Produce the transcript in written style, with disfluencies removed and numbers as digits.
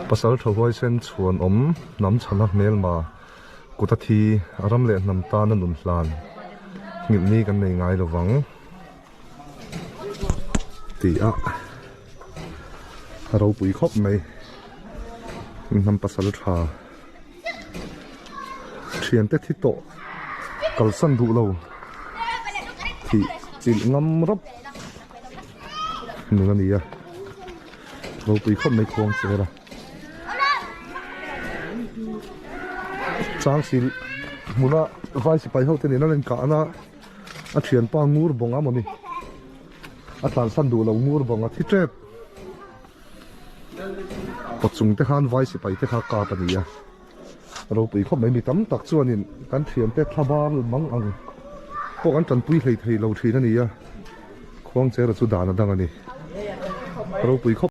pasal thawai sen chuan nam chana mel ma kutathi aram le nam ta na nun hlan ngil ni kan nei ngai lowang ti a ro pui khop mai nam pasal tha thian te thi to kal san du lo thì chỉ ngâm rấp nữa này à đâu bị không mấy con xe ra sáng xí muốn à vai xí bay hậu thế này nó lên cả na à chuyển pa ngur bông ám này à tàn san đủ lâu ngur bông à thích chết bật súng thế han vai xí bay thế khác cả bên này à đâu bị không mấy bị tắm tắc chuan in cán chuyển thế thà ba măng ănพวกอันจันปุยเลยเราทีนั่นนี่อะควงเจอเราสุดานะดังอันนี้เราปุย